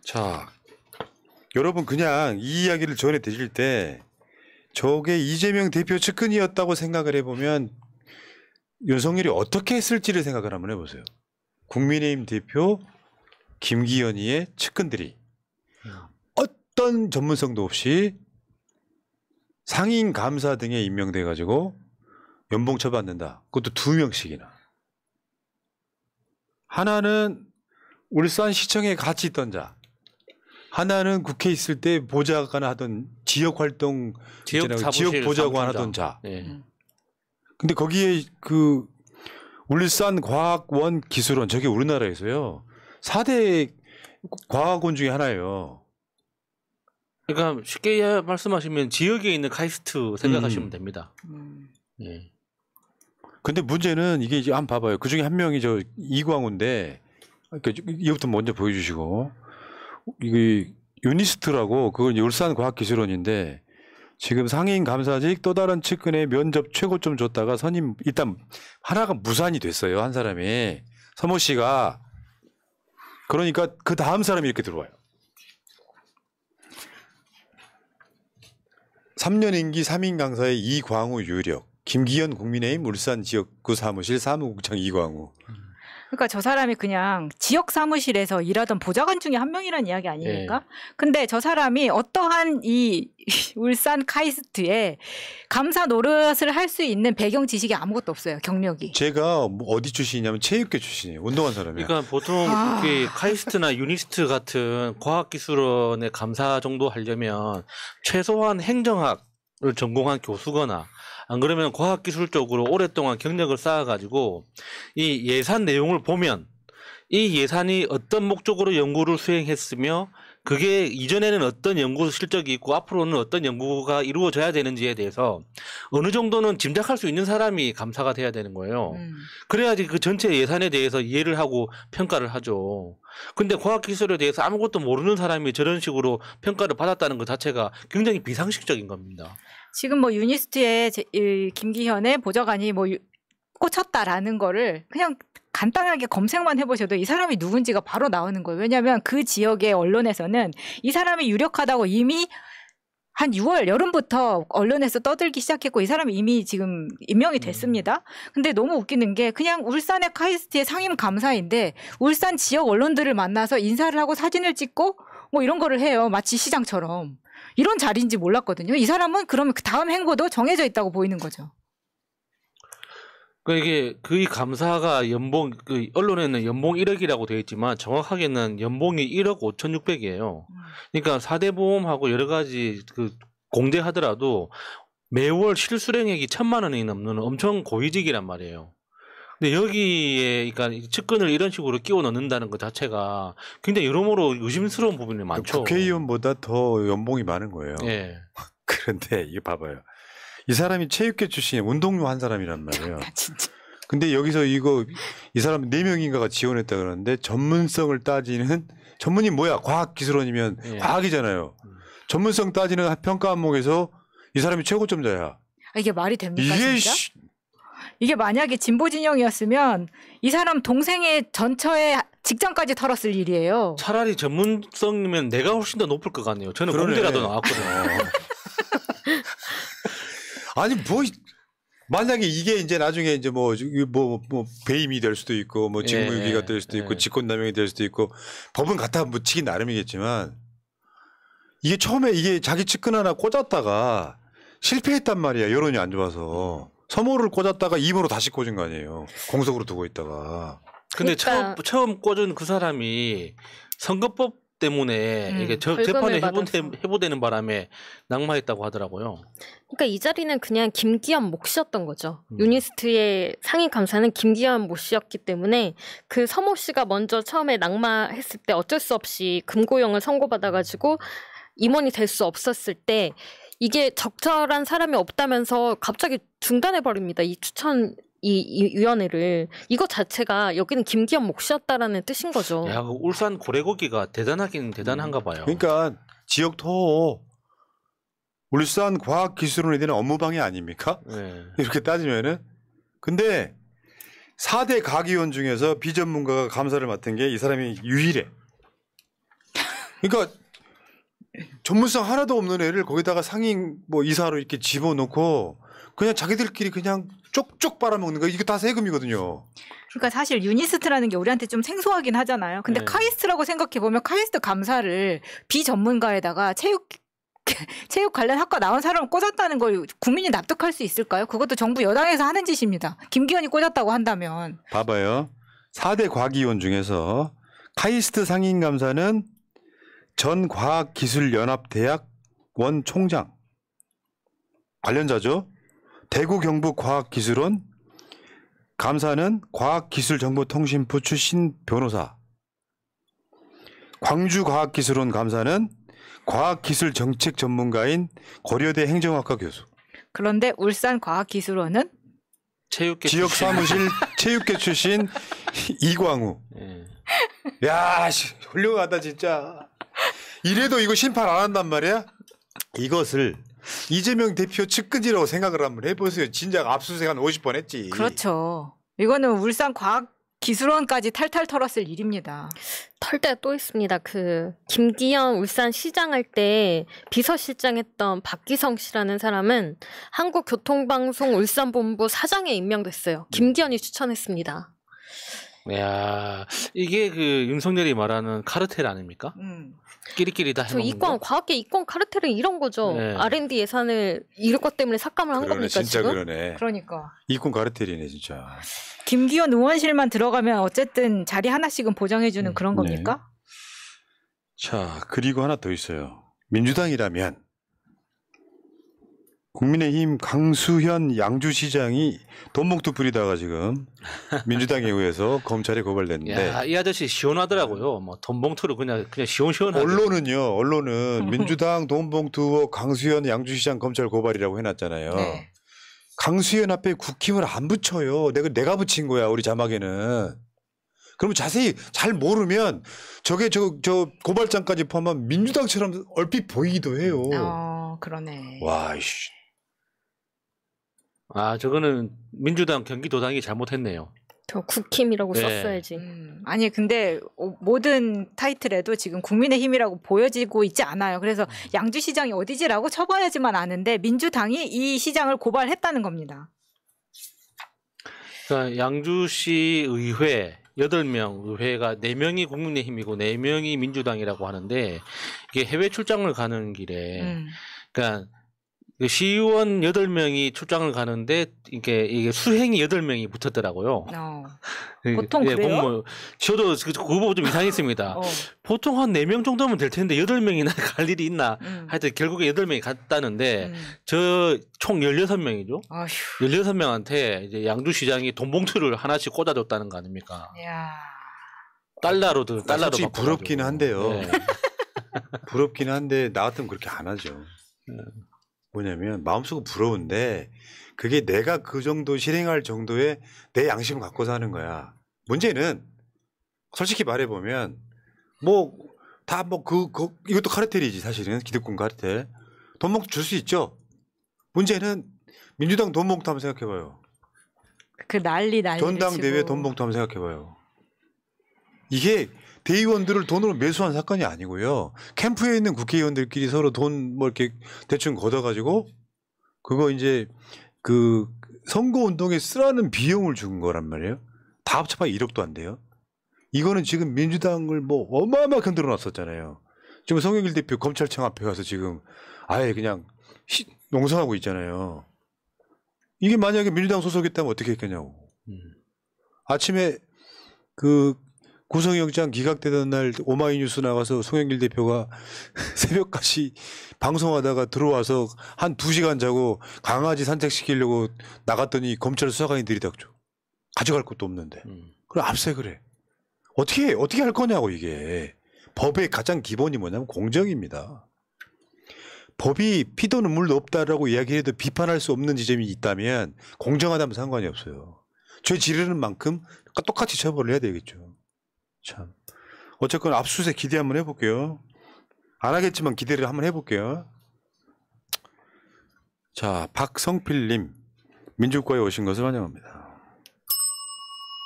자, 여러분 그냥 이 이야기를 전해 드릴 때 저게 이재명 대표 측근이었다고 생각을 해보면 윤석열이 어떻게 했을지를 생각을 한번 해보세요. 국민의힘 대표 김기현이의 측근들이 어떤 전문성도 없이 상임 감사 등에 임명돼 가지고 연봉 쳐받는다. 그것도 2명씩이나. 하나는 울산시청에 같이 있던 자. 하나는 국회에 있을 때 보좌관 하던 지역활동, 지역 보좌관 하던 자. 네. 근데 거기에 그 울산과학원기술원 저게 우리나라에서요 4대 과학원 중에 하나예요. 그러니까 쉽게 말씀하시면 지역에 있는 카이스트 생각하시면 됩니다. 예. 근데 문제는 이게 이제 한번 봐봐요. 그 중에 한 명이 저 이광우인데, 그러니까 이것부터 먼저 보여주시고, 이게 유니스트라고 그건 울산과학기술원인데 지금 상임 감사직 또 다른 측근의 면접 최고점 줬다가 선임 일단 하나가 무산이 됐어요. 한 사람이 서모 씨가. 그러니까 그 다음 사람이 이렇게 들어와요. 3년 임기 3인 강사의 이광우 유력, 김기현 국민의힘 울산 지역구 사무실 사무국장 이광우. 그러니까 저 사람이 그냥 지역 사무실에서 일하던 보좌관 중에 한 명이라는 이야기 아닙니까? 네. 근데 저 사람이 어떠한 이 울산 카이스트에 감사 노릇을 할 수 있는 배경 지식이 아무것도 없어요. 경력이. 제가 어디 출신이냐면 체육계 출신이에요. 운동한 사람이에요. 그러니까 보통 카이스트나 유니스트 같은 과학기술원의 감사 정도 하려면 최소한 행정학을 전공한 교수거나 안 그러면 과학기술 쪽으로 오랫동안 경력을 쌓아가지고 이 예산 내용을 보면 이 예산이 어떤 목적으로 연구를 수행했으며 그게 이전에는 어떤 연구 실적이 있고 앞으로는 어떤 연구가 이루어져야 되는지에 대해서 어느 정도는 짐작할 수 있는 사람이 감사가 돼야 되는 거예요. 그래야지 그 전체 예산에 대해서 이해를 하고 평가를 하죠. 근데 과학기술에 대해서 아무것도 모르는 사람이 저런 식으로 평가를 받았다는 것 자체가 굉장히 비상식적인 겁니다. 지금 뭐 유니스트의 김기현의 보좌관이 뭐 꽂혔다라는 거를 그냥 간단하게 검색만 해보셔도 이 사람이 누군지가 바로 나오는 거예요. 왜냐하면 그 지역의 언론에서는 이 사람이 유력하다고 이미 한 6월 여름부터 언론에서 떠들기 시작했고 이 사람이 이미 지금 임명이 됐습니다. 근데 너무 웃기는 게 그냥 울산의 카이스트의 상임 감사인데 울산 지역 언론들을 만나서 인사를 하고 사진을 찍고 뭐 이런 거를 해요. 마치 시장처럼. 이런 자리인지 몰랐거든요. 이 사람은 그러면 그 다음 행보도 정해져 있다고 보이는 거죠. 그러니까 이게 그 감사가 연봉 그 언론에는 연봉 1억이라고 되어 있지만 정확하게는 연봉이 1억 5,600이에요. 그러니까 4대 보험하고 여러 가지 그 공제하더라도 매월 실수령액이 1,000만 원이 넘는 엄청 고위직이란 말이에요. 근데 여기에 그러니까 측근을 이런 식으로 끼워 넣는다는 것 자체가 굉장히 여러모로 의심스러운 부분이 많죠. 국회의원보다 더 연봉이 많은 거예요. 네. 그런데 이거 봐봐요. 이 사람이 체육계 출신의 운동료 한 사람이란 말이에요. 진짜. 근데 여기서 이 사람 4명인가가 지원했다 그러는데 전문성을 따지는 전문이 뭐야? 과학기술원이면 네. 과학이잖아요. 전문성 따지는 평가 항목에서 이 사람이 최고점자야. 이게 말이 됩니까? 이게 진짜? 이게 만약에 진보 진영이었으면 이 사람 동생의 전처에 직장까지 털었을 일이에요. 차라리 전문성이면 내가 훨씬 더 높을 것 같네요. 저는 공대라도 나왔거든요. 아니 뭐 만약에 이게 이제 나중에 이제 뭐 배임이 될 수도 있고 뭐 직무유기가 될 수도 있고 직권남용이 될 수도 있고 법은 갖다 붙이기 나름이겠지만 이게 처음에 이게 자기 측근 하나 꽂았다가 실패했단 말이야. 여론이 안 좋아서 서모를 꽂았다가 입으로 다시 꽂은 거 아니에요. 공석으로 두고 있다가. 근데 처음 꽂은 그 사람이 선거법 때문에 이게 재판에 해부되는 바람에 낙마했다고 하더라고요. 그러니까 이 자리는 그냥 김기현 몫이었던 거죠. 유니스트의 상임 감사는 김기현 몫이었기 때문에 그 서모 씨가 먼저 처음에 낙마했을 때 어쩔 수 없이 금고형을 선고받아가지고 임원이 될 수 없었을 때 이게 적절한 사람이 없다면서 갑자기 중단해버립니다. 이 추천 이 위원회를. 이거 자체가 여기는 김기현 몫이었다라는 뜻인 거죠. 야, 그 울산 고래고기가 대단하긴 대단한가 봐요. 그러니까 지역 토 울산 과학기술원에 대한 업무방해 아닙니까? 네. 이렇게 따지면은. 근데 4대 가기원 중에서 비전문가가 감사를 맡은 게 이 사람이 유일해. 그러니까 전문성 하나도 없는 애를 거기다가 상임 뭐 이사로 이렇게 집어넣고 그냥 자기들끼리 그냥 쪽쪽 빨아먹는 거 이거 다 세금이거든요. 그러니까 사실 유니스트라는 게 우리한테 좀 생소하긴 하잖아요. 근데 네. 카이스트라고 생각해 보면 카이스트 감사를 비전문가에다가 체육 관련 학과 나온 사람을 꽂았다는 걸 국민이 납득할 수 있을까요? 그것도 정부 여당에서 하는 짓입니다. 김기현이 꽂았다고 한다면. 봐봐요. 4대 과기원 중에서 카이스트 상임감사는 전 과학기술연합대학원 총장 관련자죠. 대구 경북 과학기술원 감사는 과학기술정보통신부 출신 변호사. 광주과학기술원 감사는 과학기술정책 전문가인 고려대 행정학과 교수. 그런데 울산과학기술원은 체육계 지역사무실 체육계 출신 이광우. 예. 야, 훌륭하다 진짜. 이래도 이거 심판 안 한단 말이야? 이것을 이재명 대표 측근이라고 생각을 한번 해보세요. 진작 압수수색 한 50번 했지. 그렇죠. 이거는 울산과학기술원까지 탈탈 털었을 일입니다. 털 때가 또 있습니다. 그 김기현 울산시장 할 때 비서실장했던 박기성 씨라는 사람은 한국교통방송 울산본부 사장에 임명됐어요. 김기현이 추천했습니다. 야, 이게 그 윤석열이 말하는 카르텔 아닙니까? 끼리끼리 다 저 해먹는 이권 거? 과학계 이권 카르텔은 이런 거죠. 네. R&D 예산을 이럴 것 때문에 삭감을 한 그러네, 겁니까 진짜 지금? 그러네. 그러니까. 이권 가르텔이네 진짜. 김기현 의원실만 들어가면 어쨌든 자리 하나씩은 보장해주는 그런 네. 겁니까? 자, 그리고 하나 더 있어요. 민주당이라면 국민의힘 강수현 양주시장이 돈봉투 뿌리다가 지금 민주당에 의해서 검찰에 고발됐는데 야, 이 아저씨 시원하더라고요. 뭐 돈봉투로 그냥 시원시원하게. 언론은 민주당 돈봉투 강수현 양주시장 검찰 고발이라고 해놨잖아요. 네. 강수현 앞에 국힘을 안 붙여요. 내가 붙인 거야 우리 자막에는. 그러면 자세히 잘 모르면 저게 저 고발장까지 포함한 민주당처럼 얼핏 보이기도 해요. 그러네. 와, 씨. 아, 저거는 민주당 경기도당이 잘못했네요. 저 국힘이라고 네. 썼어야지. 아니 근데 모든 타이틀에도 지금 국민의힘이라고 보여지고 있지 않아요. 그래서 양주시장이 어디지라고 쳐봐야지만 아는데 민주당이 이 시장을 고발했다는 겁니다. 그러니까 양주시 의회 8명 의회가 4명이 국민의힘이고 4명이 민주당이라고 하는데 이게 해외 출장을 가는 길에 그러니까 그 시의원 8명이 출장을 가는데 이게 수행이 8명이 붙었더라고요. 보통 그래요? 저도 그거 보고 좀 이상했습니다. 보통 한 4명 정도면 될 텐데 8명이나 갈 일이 있나. 하여튼 결국에 8명이 갔다는데 저 총 16명이죠. 아휴. 16명한테 이제 양주시장이 돈봉투를 하나씩 꽂아줬다는 거 아닙니까? 야. 달러로 솔직히 바꿔가지고. 부럽긴 한데요. 네. 부럽긴 한데 나 같으면 그렇게 안 하죠. 뭐냐면 마음속은 부러운데 그게 내가 그 정도 실행할 정도의 내 양심을 갖고 사는 거야. 문제는 솔직히 말해보면 이것도 카르텔이지 사실은. 기득권 카르텔. 돈봉투 줄 수 있죠. 문제는 민주당 돈봉투 한번 생각해봐요. 그 난리. 전당대회 돈봉투 한번 생각해봐요. 이게 대의원들을 돈으로 매수한 사건이 아니고요. 캠프에 있는 국회의원들끼리 서로 돈 이렇게 대충 걷어가지고 그거 이제 그 선거운동에 쓰라는 비용을 준 거란 말이에요. 다 합쳐봐 1억도 안 돼요. 이거는 지금 민주당을 어마어마하게 흔들어 놨었잖아요. 지금 송영길 대표 검찰청 앞에 가서 지금 아예 그냥 농성하고 있잖아요. 이게 만약에 민주당 소속이었다면 어떻게 했겠냐고. 아침에 그 구속영장 기각되던 날 오마이뉴스 나가서 송영길 대표가 새벽까지 방송하다가 들어와서 한 2시간 자고 강아지 산책시키려고 나갔더니 검찰 수사관이 들이닥쳐. 가져갈 것도 없는데. 그럼 압색을 해. 어떻게 할 거냐고 이게. 법의 가장 기본이 뭐냐면 공정입니다. 법이 피도 눈물도 없다라고 이야기해도 비판할 수 없는 지점이 있다면 공정하다면 상관이 없어요. 죄 지르는 만큼 똑같이 처벌을 해야 되겠죠. 참. 어쨌건 압수수색 기대 한번 해볼게요. 안 하겠지만 기대를 한번 해볼게요. 자, 박성필님 민주과에 오신 것을 환영합니다.